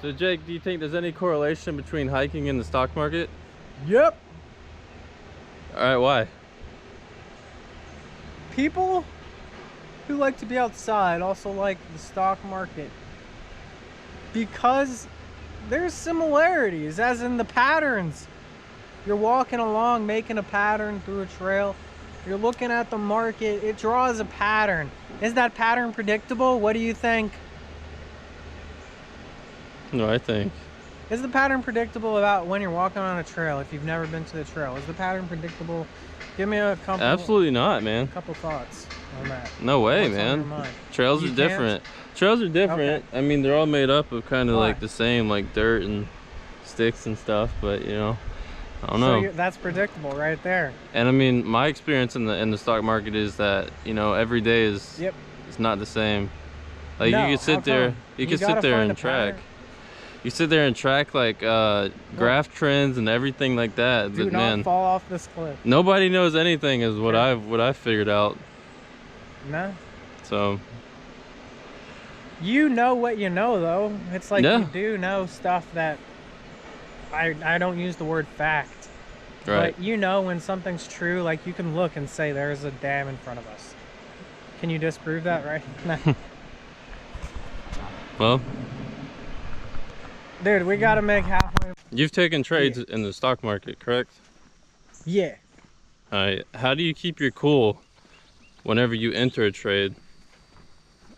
So Jake, do you think there's any correlation between hiking and the stock market? Yep. All right, why? People who like to be outside also like the stock market because there's similarities, as in the patterns. You're walking along, making a pattern through a trail. You're looking at the market. It draws a pattern. Is that pattern predictable? What do you think? No, I think. Is the pattern predictable about when you're walking on a trail if you've never been to the trail? Is the pattern predictable? Give me a couple. Absolutely not, man. Couple thoughts on that. No way, What's on your man. mind? Trails are different. Trails are different. Okay. I mean, they're all made up of kind of Why? like the same, like dirt and sticks and stuff. But you know, I don't know. So that's predictable right there. And I mean, my experience in the stock market is that, you know, every day is Yep. it's not the same. Like No, you could sit there, you could sit there and track. You sit there and track like graph trends and everything like that. Do But not man, fall off this cliff. nobody knows anything is what I've figured out. No. So You know what you know, though. It's like Yeah. you do know stuff that I don't use the word fact. right. But you know when something's true, like you can look and say there's a dam in front of us. Can you disprove that, right? No. Well, Dude, we gotta make halfway. you've taken trades in the stock market, correct? Yeah. All right. How do you keep your cool whenever you enter a trade?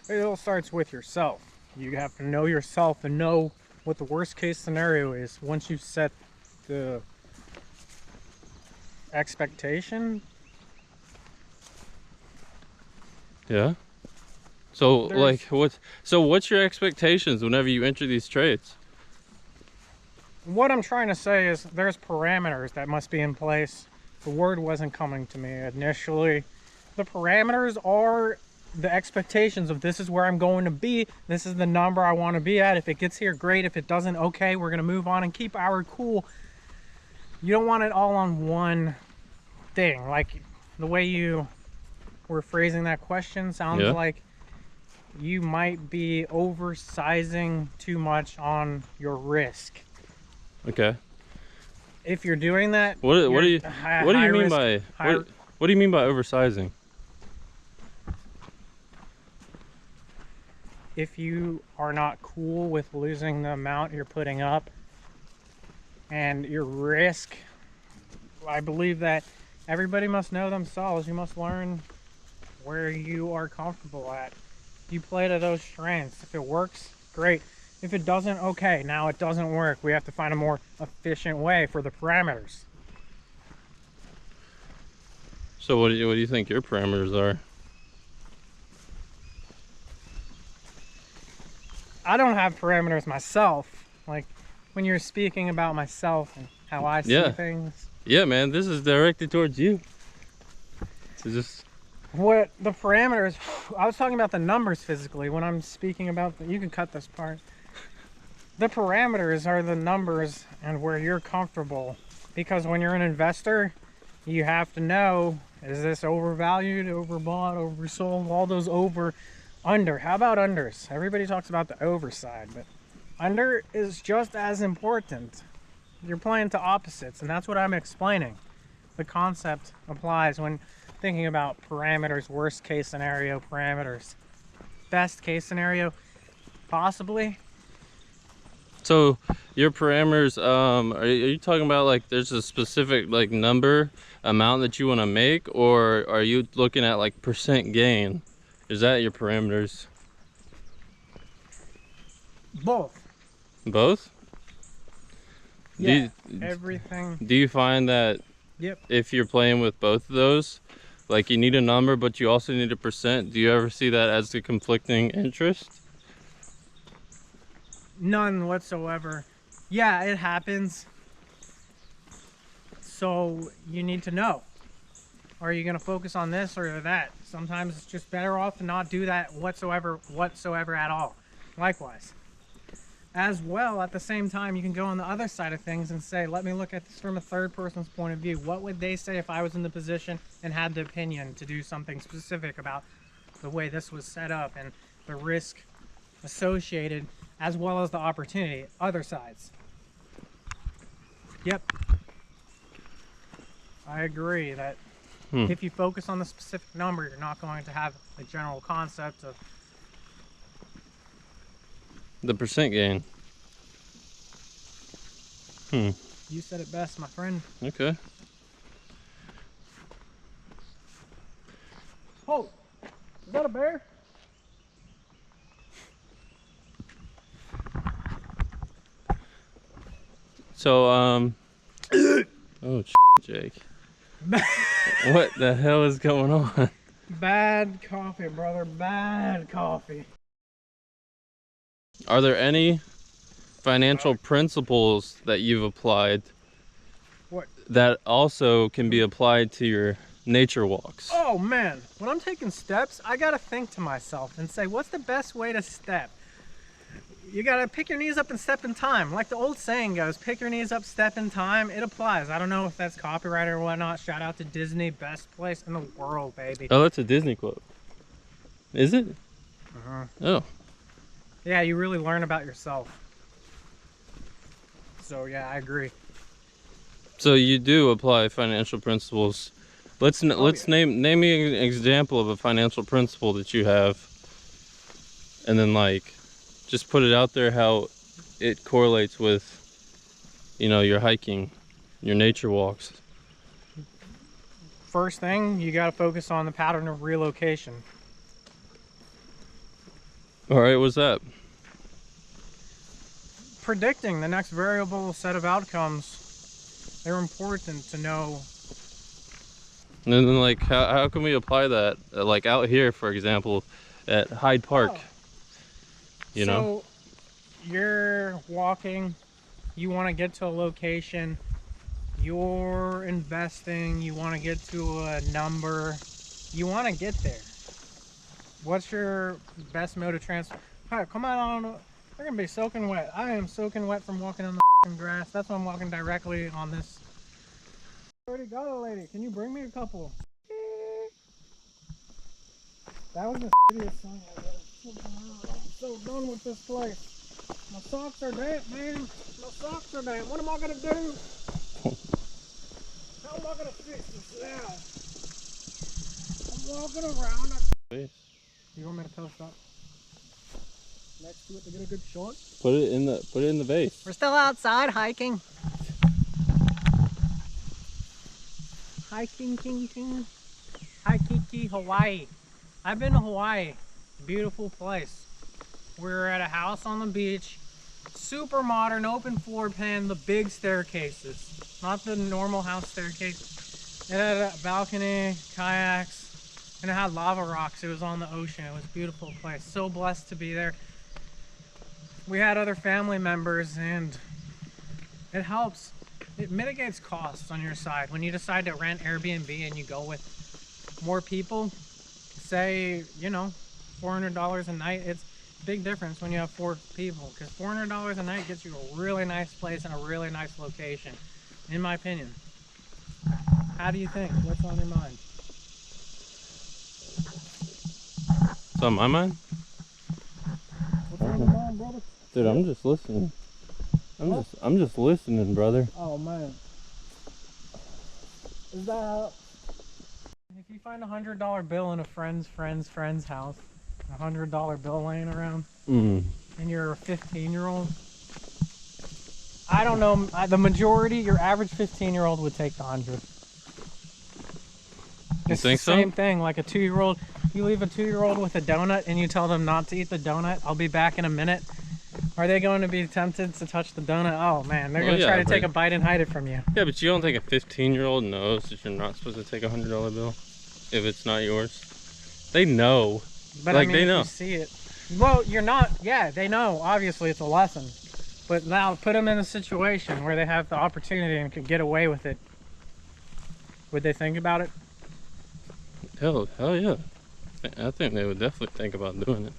It all starts with yourself. You have to know yourself and know what the worst case scenario is. Once you set the expectation, Yeah. So There's- like what's your expectations whenever you enter these trades? what I'm trying to say is there's parameters that must be in place. The word wasn't coming to me initially. The parameters are the expectations of this is where I'm going to be. This is the number I want to be at. If it gets here, great. If it doesn't, okay, we're going to move on and keep our cool. You don't want it all on one thing. Like the way you were phrasing that question sounds like you might be oversizing too much on your risk. Okay. If you're doing that, What do you mean risk, by high, what do you mean by oversizing? if you are not cool with losing the amount you're putting up and your risk, I believe that everybody must know themselves. You must learn where you are comfortable at. You play to those strengths. If it works, great. If it doesn't, okay, now it doesn't work. We have to find a more efficient way for the parameters. So what do you think your parameters are? I don't have parameters myself. Like when you're speaking about myself and how I see things. Yeah, man, this is directed towards you. So just What the parameters, I was talking about the numbers physically. When I'm speaking about, you can cut this part. The parameters are the numbers and where you're comfortable. Because when you're an investor, you have to know, is this overvalued, overbought, oversold, all those over, under. How about unders? Everybody talks about the over side, but under is just as important. You're playing to opposites, and that's what I'm explaining. The concept applies when thinking about parameters, worst case scenario parameters. Best case scenario, possibly. so your parameters, are you talking about like there's a specific like number amount that you want to make, or are you looking at like percent gain? Is that your parameters? Both. Both? Yeah, everything. Do you find that Yep. if you're playing with both of those, like you need a number but you also need a percent, do you ever see that as a conflicting interest? None whatsoever. Yeah, it happens. So you need to know. Are you going to focus on this or that? Sometimes it's just better off to not do that whatsoever at all. Likewise. As well, at the same time, you can go on the other side of things and say, let me look at this from a third person's point of view. What would they say if I was in the position and had the opinion to do something specific about the way this was set up and the risk associated as well as the opportunity, other sides. Yep. I agree that if you focus on the specific number, you're not going to have a general concept of the percent gain. You said it best, my friend. Okay. Oh, is that a bear? So, oh, Jake. What the hell is going on? Bad coffee, brother. Bad coffee. Are there any financial principles that you've applied that also can be applied to your nature walks? Oh man, when I'm taking steps, I gotta think to myself and say, what's the best way to step? You gotta pick your knees up and step in time. Like the old saying goes, pick your knees up, step in time. It applies. I don't know if that's copyright or whatnot. Shout out to Disney, best place in the world, baby. Oh, that's a Disney quote. Is it? Oh. Yeah, you really learn about yourself. So yeah, I agree. So you do apply financial principles. Let's name me an example of a financial principle that you have, and then like just put it out there how it correlates with, you know, your hiking, your nature walks. First thing, you got to focus on the pattern of relocation. All right, what's that? Predicting the next variable set of outcomes. They're important to know. And then like how can we apply that like out here, for example, at Hyde Park? You know? So you're walking, you want to get to a location, you're investing, you want to get to a number, you want to get there. What's your best mode of transport? Alright, come on, they're gonna be soaking wet. I am soaking wet from walking on the grass. That's why I'm walking directly on this. I already got a lady. Can you bring me a couple? That was the shittiest song I ever. I'm so done with this place. My socks are damp, man. My socks are damp. What am I gonna do? How am I gonna fix this now? I'm walking around. You want me to post up next to it to get a good shot? Put it in the vase. We're still outside hiking. Hiking, king. Haikiki, Hawaii. I've been to Hawaii. Beautiful place. We're at a house on the beach. Super modern, open floor plan, the big staircases. Not the normal house staircase. It had a balcony, kayaks, and it had lava rocks. It was on the ocean. It was a beautiful place. So blessed to be there. We had other family members, and it helps. It mitigates costs on your side. When you decide to rent Airbnb and you go with more people, say, you know, $400 a night, it's a big difference when you have 4 people, because $400 a night gets you a really nice place and a really nice location, in my opinion. How do you think? What's on your mind? What's on my mind? What's on your mind, brother? Dude, I'm just listening. I'm just listening, brother. Oh man. Is that how... If you find $100 bill in a friend's house, a $100 bill laying around, and you're a 15-year-old, I don't know, the majority, your average 15-year-old would take the 100. You think so? Same thing, like a 2-year-old. You leave a 2-year-old with a donut and you tell them not to eat the donut. I'll be back in a minute. Are they going to be tempted to touch the donut? Oh man, they're going to try to take a bite and hide it from you. Yeah, but you don't think a 15-year-old knows that you're not supposed to take a $100 bill if it's not yours? They know. But like, I mean, they know. if you see it. Well, you're not. Yeah, they know. Obviously, it's a lesson. But now put them in a situation where they have the opportunity and could get away with it. Would they think about it? Hell yeah. I think they would definitely think about doing it.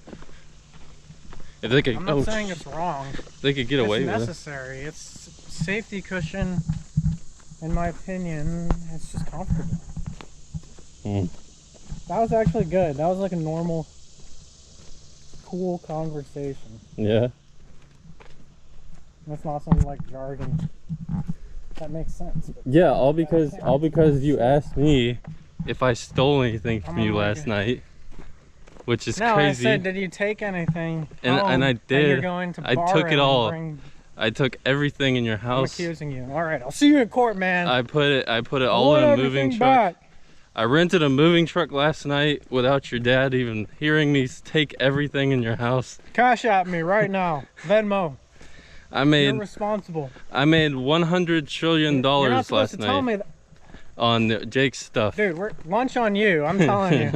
If they could, I'm not saying it's wrong. They could get away with it. It's necessary. It's safety cushion. In my opinion, it's just comfortable. That was actually good. That was like a normal, cool conversation. Yeah. That's not some like jargon. That makes sense. Yeah, all because you asked me if I stole anything from you last night, which is no, crazy. I said, did you take anything? And I did. You're going to I took it all. bring... I took everything in your I'm house. accusing you. All right, I'll see you in court, man. I put it all in a moving truck. I rented a moving truck last night without your dad even hearing me take everything in your house. Cash at me right now. Venmo. You're responsible. I made $100 trillion You're not supposed last to night tell me on Jake's stuff. Dude, we're lunch on you. I'm telling you.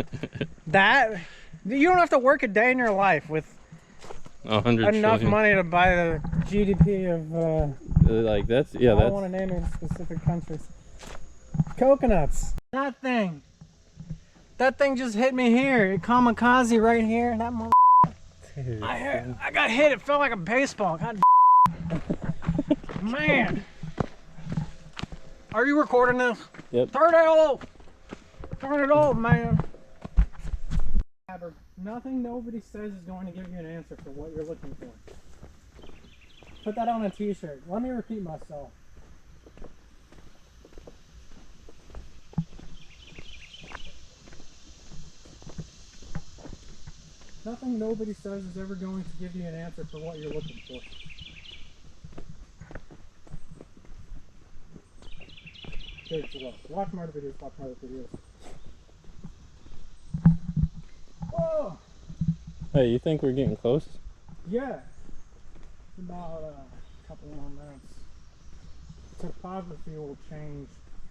That you don't have to work a day in your life with 100 enough trillion. money to buy the GDP of like that's I don't want to name any specific countries. Coconuts. That thing just hit me here. It kamikaze right here. That mother. I got hit. It felt like a baseball. God. Man. Are you recording this? Yep. Turn it off. Turn it off, man. Nothing nobody says is going to give you an answer for what you're looking for. Put that on a t-shirt. Let me repeat myself. Nothing nobody says is ever going to give you an answer for what you're looking for. Good to look. Watch more videos, watch more videos. Oh! Hey, you think we're getting close? Yeah. It's about a couple more minutes. Topography will change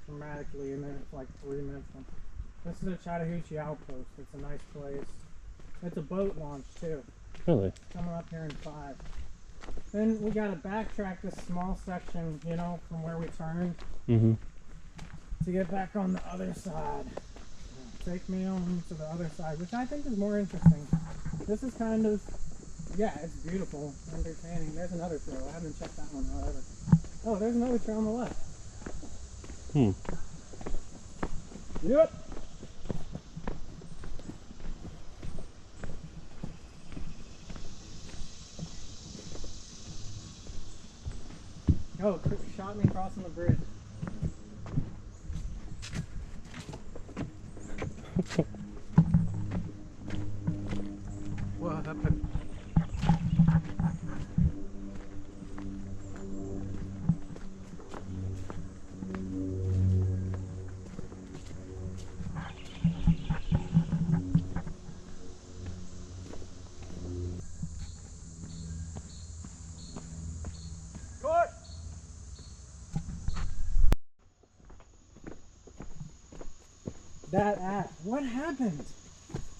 dramatically and then it's like 3 minutes. This is a Chattahoochee outpost. It's a nice place. It's a boat launch too. Really? Coming up here in 5. Then we gotta backtrack this small section, you know, from where we turned to get back on the other side. Take me on to the other side, which I think is more interesting. This is kind of, yeah, it's beautiful, entertaining. There's another trail. I haven't checked that one out ever. Oh, there's another trail on the left. Yep. Oh, shot me crossing the bridge. Whoa, that put... Cut! That app, what happened?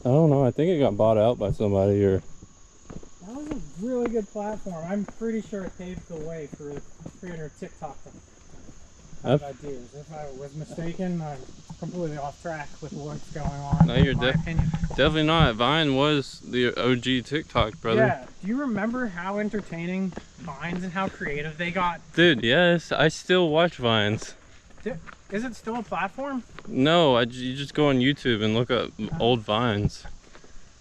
I don't know. I think it got bought out by somebody or... That was a really good platform. I'm pretty sure it paved the way for creator TikTok ideas. If I was mistaken, I'm completely off track with what's going on. No, you're definitely not. Vine was the OG TikTok, brother. Yeah. Do you remember how entertaining Vines and how creative they got? Dude, yes. I still watch Vines. Is it still a platform? No, you just go on YouTube and look up old Vines.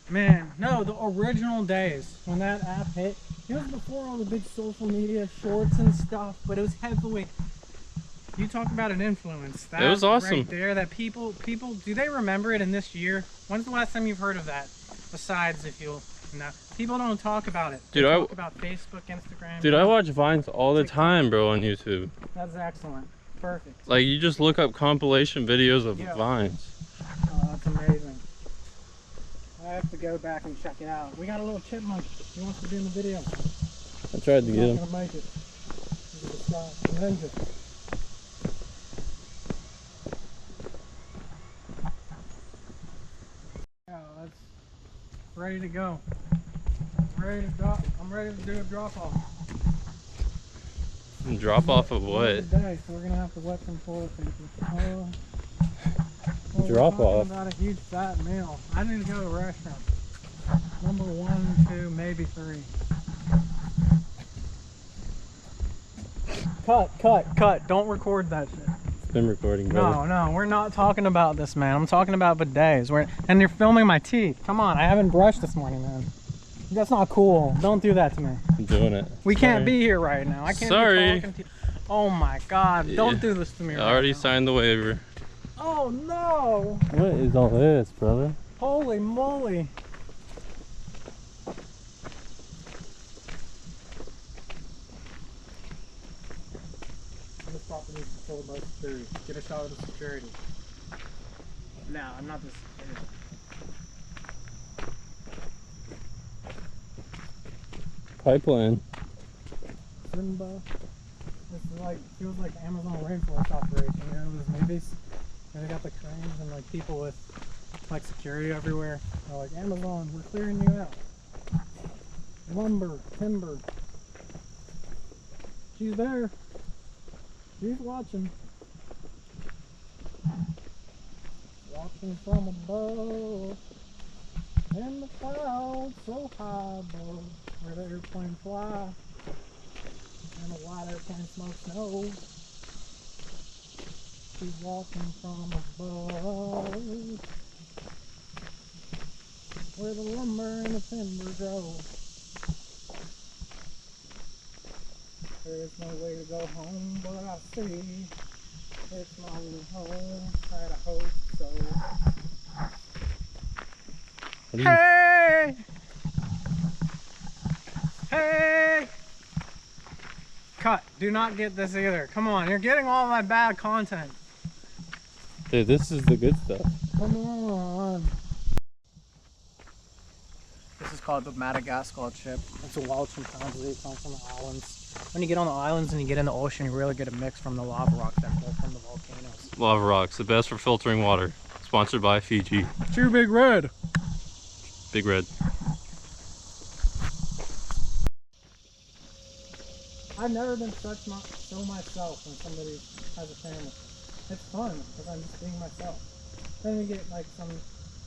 Man, no, the original days when that app hit, it was before all the big social media shorts and stuff, but it was heavily. You talk about an influence. That it was awesome. Right there, that people, do they remember it in this year? When's the last time you've heard of that? Besides, if you'll, no, people don't talk about it. They talk about Facebook, Instagram. Dude, I watch Vines all the time, bro, on YouTube. That's excellent. Perfect. Like, you just look up compilation videos of Vines. Oh, that's amazing. I have to go back and check it out. We got a little chipmunk. He wants to be in the video. I tried to get him. He's not gonna make it. He's a ninja. Yeah, that's ready to go. Ready to drop. I'm ready to do a drop off. Drop off of what? Today, so we're gonna have to wet some toilet paper. Drop off. About a huge fat meal. I need to go to a restaurant. Number 1, 2, maybe 3. Cut. Don't record that shit. It's been recording, brother. No, we're not talking about this, man. I'm talking about bidets. And you're filming my teeth. Come on, I haven't brushed this morning, man. That's not cool. Don't do that to me. I'm doing it. We Sorry. can't be here right now. I can't Sorry. be talking to you. Oh my God. Don't do this to me I right already now. signed the waiver. Oh no. What is all this, brother? Holy moly. This property is controlled by security. Get a shot of the security. No, I'm not the security. Pipeline. Simba. This is like, feels like Amazon rainforest operation, you know, those movies. And they got the cranes and like people with like security everywhere. They're like, Amazon, we're clearing you out. Lumber, timber. She's there. She's watching. Watching from above. In the clouds so high above where the airplanes fly. And a white airplane smoke snow. She's walking from above where the lumber and the timber grow. There's no way to go home, but I see it's my only home, and I hope so. Hey! Hey! Cut. Do not get this either. Come on, you're getting all my bad content. Dude, this is the good stuff. Come on. This is called the Madagascar chip. It's a wild chimpanzee. It comes from the islands. When you get on the islands and you get in the ocean, you really get a mix from the lava rocks that fall from the volcanoes. Lava Rocks, the best for filtering water. Sponsored by Fiji. Too Big Red. Big Red. I've never been so myself when somebody has a family. It's fun because I'm just being myself. Then we get like some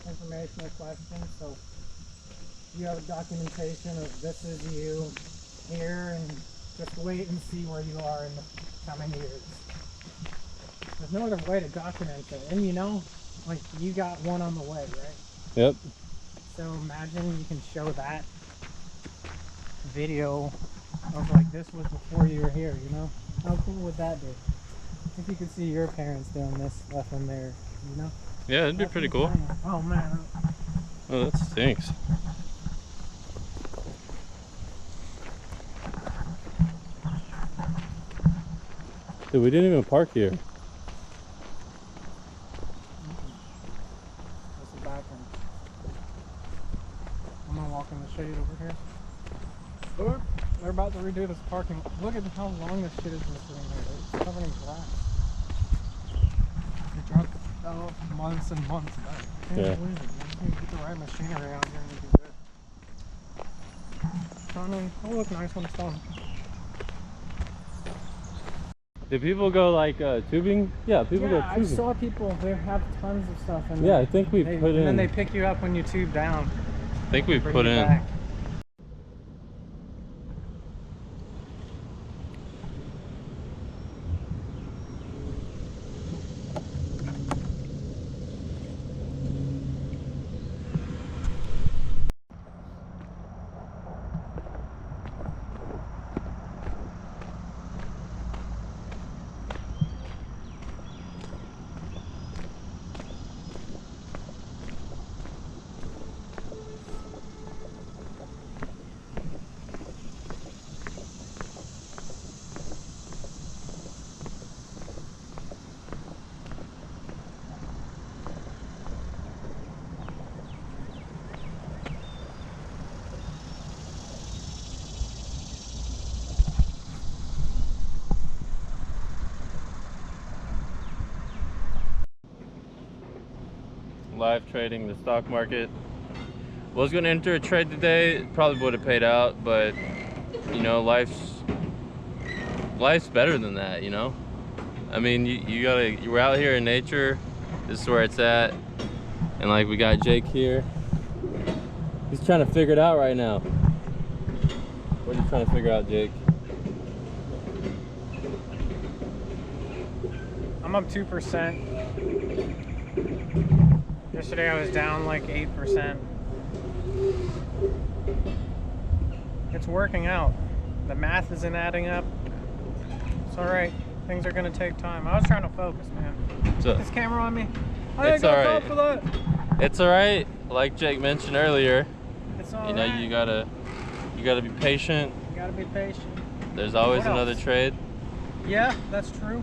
informational questions, so you have a documentation of this is you here, and just wait and see where you are in the coming years. There's no other way to document it, and you know, like you got one on the way, right? Yep. So imagine you can show that video of like this was before you were here, you know? How cool would that be? If you could see your parents doing this left and there, you know? Yeah, it'd be That's pretty cool. insane. Oh man. Oh, that stinks. Dude, we didn't even park here. That's the bathroom. I'm gonna walk in the shade over here. Look, they're about to redo this parking. Look at how long this shit has been sitting here. It's covered in grass. They drunk months and months back. I can't Yeah. believe it. You can get the right machinery out here and you do good. Done. It'll look nice when it's done. Did people go like tubing? Yeah, people go Yeah, I tubing. saw people. They have tons of stuff. And Yeah, I think we they, put in. And then they pick you up when you tube down. I think we bring put you in. back. Live trading, the stock market. Was gonna enter a trade today, probably would have paid out, but you know, life's better than that, you know? I mean, you're out here in nature, this is where it's at. And like we got Jake here. He's trying to figure it out right now. What are you trying to figure out, Jake? I'm up 2%. Yesterday I was down like 8%. working out. The math isn't adding up. It's all right. Things are gonna take time. I was trying to focus, man. This camera on me. I ain't got time for that. It's all right. Like Jake mentioned earlier, It's all you know, right. you gotta be patient. You gotta be patient. There's always What another else? trade. Yeah, that's true.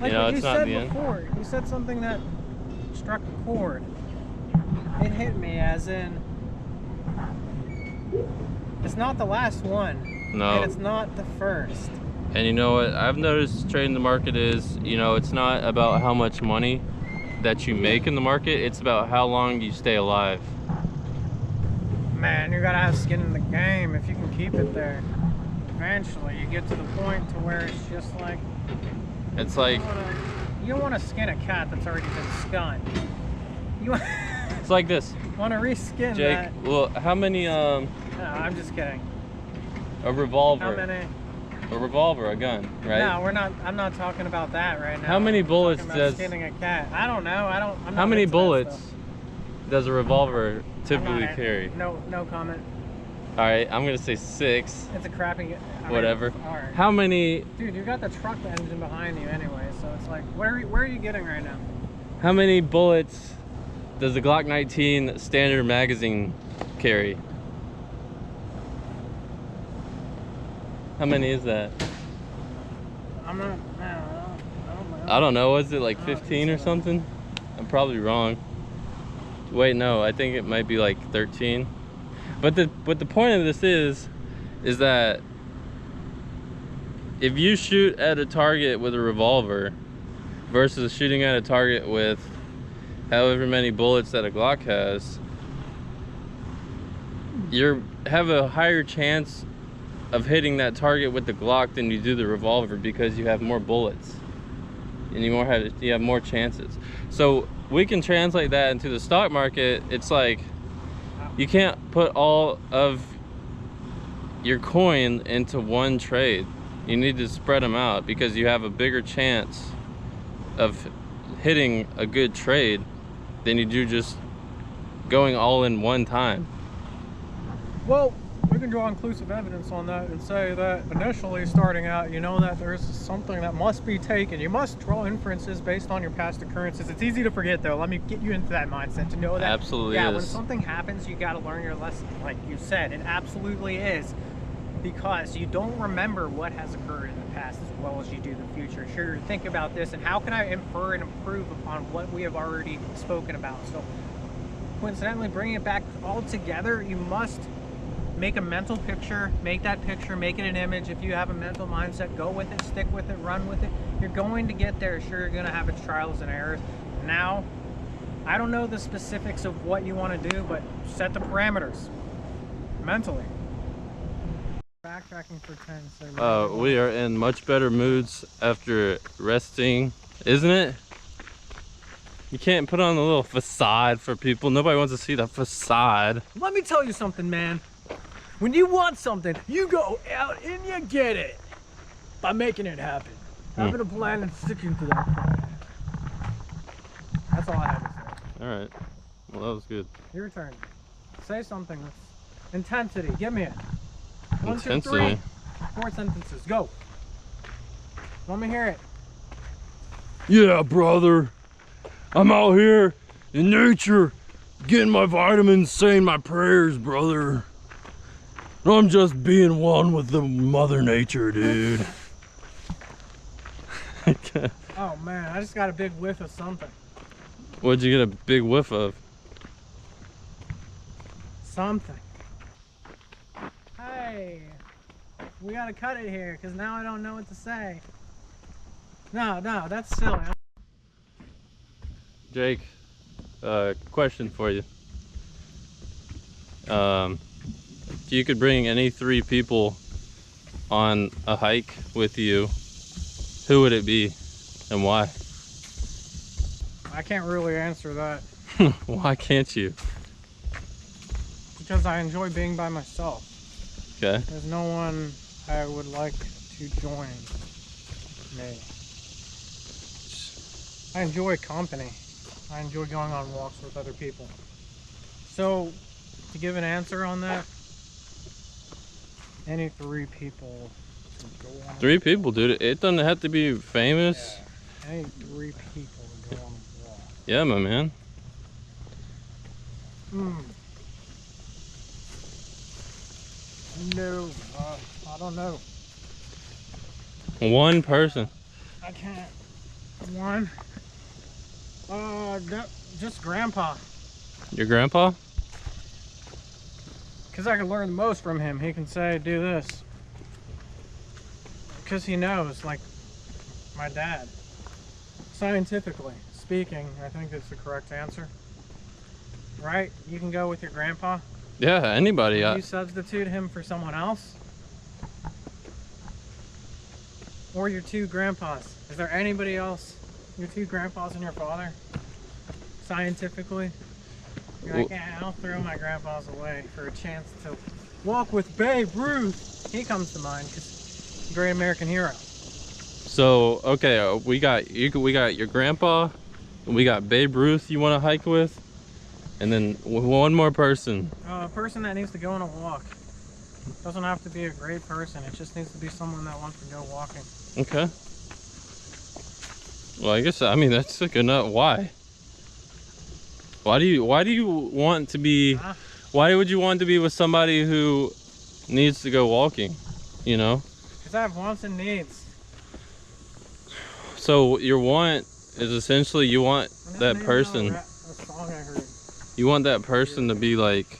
Like You know, what it's you not said the end. before. You said something that struck a chord. It hit me as in, it's not the last one. No. And it's not the first. And you know what I've noticed trading the market is, you know, it's not about how much money that you make in the market, it's about how long you stay alive. Man, you gotta have skin in the game if you can keep it there. Eventually you get to the point to where it's just like, It's like, you don't want to skin a cat that's already been skunned. You it's like this, want to reskin Jake. that. Well, how many No, I'm just kidding. a revolver? How many? A revolver, a gun, right? No, we're not. I'm not talking about that right now. How many I'm bullets talking about does? skinning a cat? I don't know. I'm How not many into that bullets stuff. does a revolver I'm typically not- carry? No comment. All right, I'm gonna say 6. It's a crappy. Whatever. All right. How many? Dude, you got the truck engine behind you anyway, so it's like, where are you getting right now? How many bullets does the Glock 19 standard magazine carry? How many is that? I'm not. I don't know. I don't know. Was it like I don't 15 or think so. something? I'm probably wrong. Wait, no. I think it might be like 13. But the point of this is that if you shoot at a target with a revolver versus shooting at a target with however many bullets that a Glock has, you have a higher chance of hitting that target with the Glock than you do the revolver because you have more bullets and you have more chances. So we can translate that into the stock market. It's like you can't put all of your coin into one trade. You need to spread them out because you have a bigger chance of hitting a good trade than you do just going all in one time. Well, we can draw inclusive evidence on that and say that initially starting out, you know that there's something that must be taken. You must draw inferences based on your past occurrences. It's easy to forget though. Let me get you into that mindset to know that. Absolutely yeah, is. when something happens, you got to learn your lesson. Like you said, it absolutely is. Because you don't remember what has occurred in the past as well as you do the future. Sure, think about this and how can I infer and improve upon what we have already spoken about. So coincidentally, bringing it back all together, you must make a mental picture, make that picture, make it an image. If you have a mental mindset, go with it, stick with it, run with it. You're going to get there. Sure, you're going to have its trials and errors. Now, I don't know the specifics of what you want to do, but set the parameters mentally. Backtracking for 10 seconds. We are in much better moods after resting, isn't it? You can't put on a little facade for people. Nobody wants to see the facade. Let me tell you something, man. When you want something, you go out and you get it by making it happen. Having a plan and sticking to that plan. That's all I have to say. All right. Well, that was good. Your turn. Say something with intensity. Give me it. 1, 2, Intensity. 3. 4 sentences. Go. Let me hear it. Yeah, brother. I'm out here in nature, getting my vitamins, saying my prayers, brother. I'm just being one with the Mother Nature, dude. Oh man, I just got a big whiff of something. What'd you get a big whiff of? Something. Hey, we gotta cut it here because now I don't know what to say. No, that's silly. Jake, question for you. If you could bring any 3 people on a hike with you, who would it be and why? I can't really answer that Why can't you? because I enjoy being by myself. Okay. There's no one I would like to join me. I enjoy company. I enjoy going on walks with other people. So, to give an answer on that, Any 3 people to go on. 3 people, dude. It doesn't have to be famous. Yeah. Any 3 people to go on a walk. Yeah, my man. No, I don't know. 1 person. I can't. 1. Just Grandpa. Your grandpa? Because I can learn the most from him. He can say, do this. Because he knows, like my dad. Scientifically speaking, I think that's the correct answer. Right? You can go with your grandpa. Yeah, anybody. Can you substitute him for someone else? Or your 2 grandpas? Is there anybody else? Your 2 grandpas and your father? Scientifically? You're like, yeah, I'll throw my grandpas away for a chance to walk with Babe Ruth. He comes to mind because great American hero. So, okay, we got your grandpa, and we got Babe Ruth you want to hike with, and then 1 more person. A person that needs to go on a walk. Doesn't have to be a great person. It just needs to be someone that wants to go walking. Okay. Well, I mean that's a good enough. Why? Why do you want to be? Why would you want to be with somebody who needs to go walking? You know? Because I have wants and needs. So your want is essentially you want that person. A song I heard. You want that person to be like.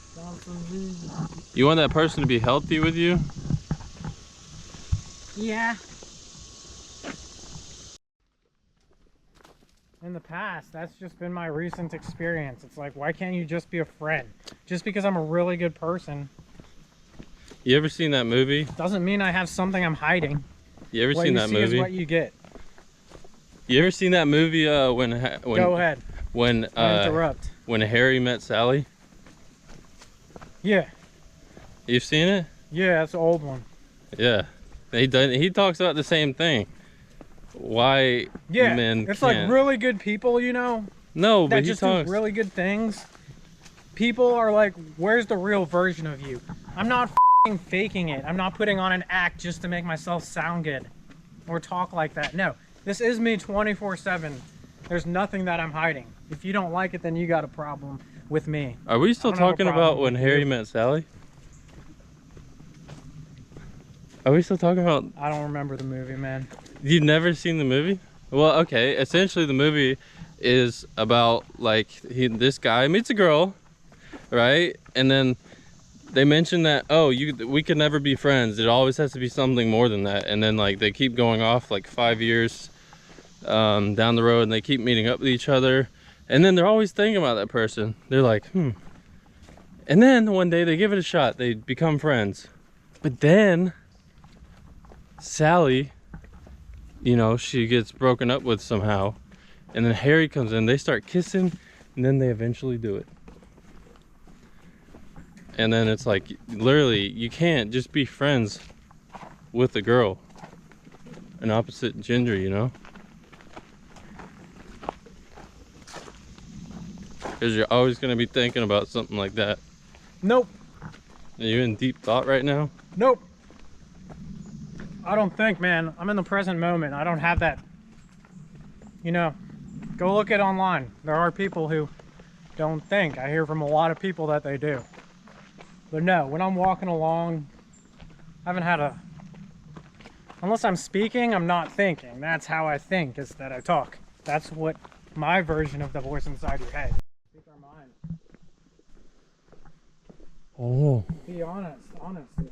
You want that person to be healthy with you? Yeah. In the past, that's just been my recent experience. It's like, why can't you just be a friend? Just because I'm a really good person. You ever seen that movie? Doesn't mean I have something I'm hiding. You ever seen that movie? What you see is what you get. You ever seen that movie when Go ahead. When interrupt. When Harry Met Sally? Yeah. You've seen it? Yeah, that's an old one. Yeah. He talks about the same thing. Why men it's can't. like really good people, you know? No, but that he just talks. do really good things. People are like, where's the real version of you? I'm not faking it. I'm not putting on an act just to make myself sound good or talk like that. No, this is me 24/7. There's nothing that I'm hiding. If you don't like it, then you got a problem with me. Are we still talking about When Harry Met Sally? Are we still talking about? I don't remember the movie, man. You've never seen the movie? Well, okay. Essentially, the movie is about like this guy meets a girl, right? And then they mention that we could never be friends. It always has to be something more than that. And then like they keep going off like 5 years down the road, and they keep meeting up with each other. And then they're always thinking about that person. They're like, And then one day they give it a shot. They become friends. But then Sally, you know, she gets broken up with somehow, and then Harry comes in, they start kissing, and then they eventually do it. And then it's like, literally, you can't just be friends with a girl, an opposite gender, you know? Because you're always going to be thinking about something like that. Nope. Are you in deep thought right now? Nope. I don't think, man. I'm in the present moment. I don't have that. You know, go look it online. There are people who don't think. I hear from a lot of people that they do. But no, when I'm walking along, I haven't had a... Unless I'm speaking, I'm not thinking. That's how I think, is that I talk. That's what my version of the voice inside your head. Speak our mind. Oh. Be honest, honestly.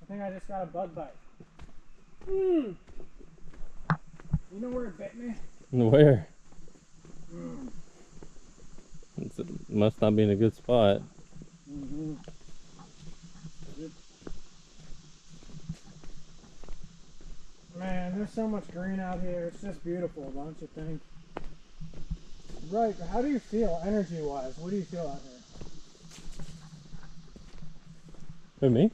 I think I just got a bug bite. You know where it bit me? Where? It must not be in a good spot. Man, there's so much green out here. It's just beautiful, don't you think? Right, but how do you feel energy-wise? What do you feel out here? For me?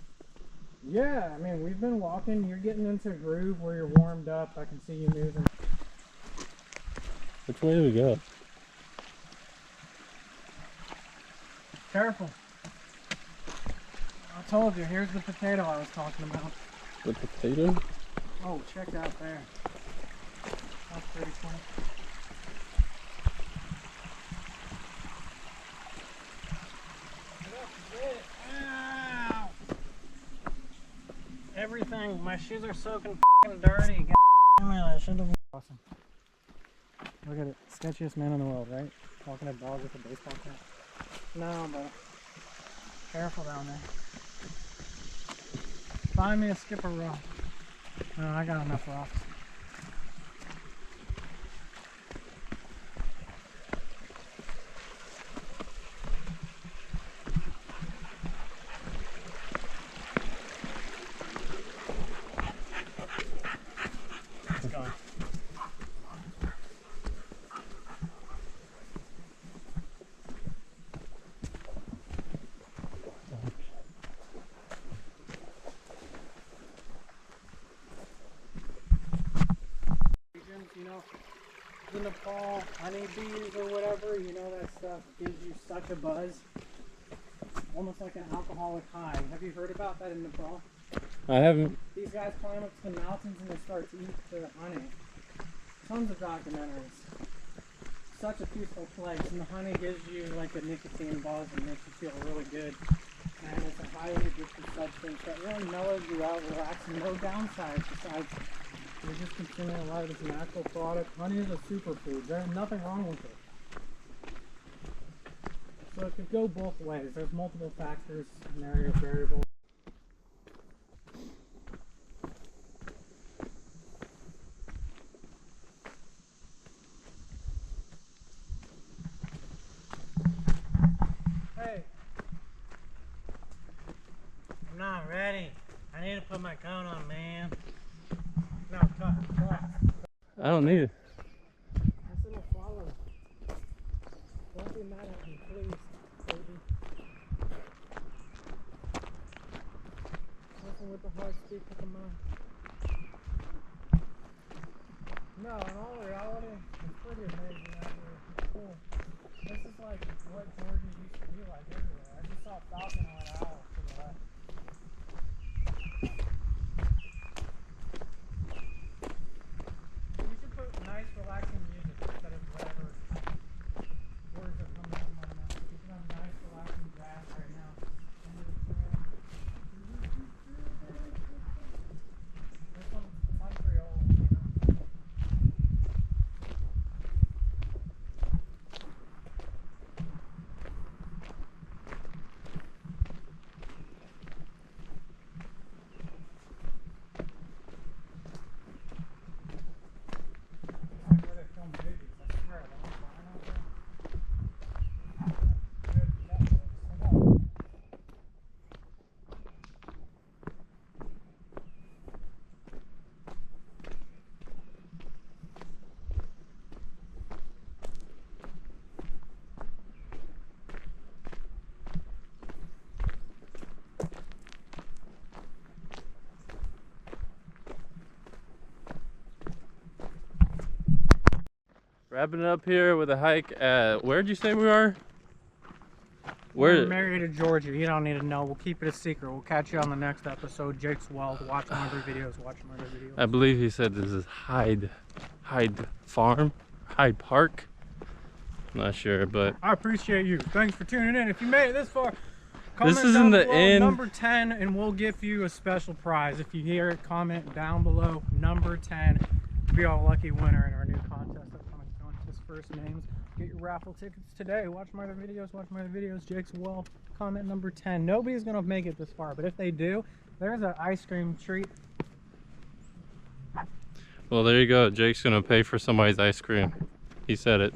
Yeah, I mean, we've been walking. You're getting into a groove where you're warmed up. I can see you moving. Which way do we go? Careful. I'll told you, here's the potato I was talking about. The potato? Oh, check out there. That's pretty cool. Ow! Everything, my shoes are soaking f***ing dirty. God damn it, that should have been awesome. Look at it, sketchiest man in the world, right? Walking a dog with a baseball cap. No, but careful down there. Find me a skipper rock. No, I got enough rocks. It's gone. You know, the Nepal honeybees or whatever, you know, that stuff gives you such a buzz. Almost like an alcoholic high. Have you heard about that in Nepal? I haven't. These guys climb up to the mountains and they start to eat the honey. Tons of documentaries. Such a peaceful place, and the honey gives you like a nicotine buzz and makes you feel really good. And it's a highly addictive substance that really mellows you out, relaxing, no downsides besides you're just consuming a lot of this natural product. Honey is a superfood. There's nothing wrong with it. So it could go both ways. There's multiple factors and area variables. Hey. I'm not ready. I need to put my coat on, man. No, cut. I don't need it. This little follow. Don't be mad at me, please, baby. Listen with the heart speak of the mind. No, in all reality, it's pretty amazing out here. It's cool. This is like what Georgia used to be like everywhere. I just saw a falcon on an owl to the left. You should put nice, relaxing music instead of whatever words are coming out of my mouth. You should have nice, relaxing jazz right now. This one's country old, you know. Wrapping it up here with a hike at, where'd you say we are? We're married to Georgia. You don't need to know. We'll keep it a secret. We'll catch you on the next episode. Jake's Weld. Watch my other videos. Watch my other videos. I believe he said this is Hyde Farm, Hyde Park. I'm not sure, but I appreciate you. Thanks for tuning in. If you made it this far, comment this isn't down the below end. number 10 and we'll give you a special prize. If you hear it, comment down below number 10. Be our lucky winner in our new contest upcoming. Just first names. Get your raffle tickets today. Watch my other videos. Watch my other videos. Jake's Well. Comment number 10. Nobody's gonna make it this far, but if they do, there's an ice cream treat. Well, there you go. Jake's gonna pay for somebody's ice cream. He said it.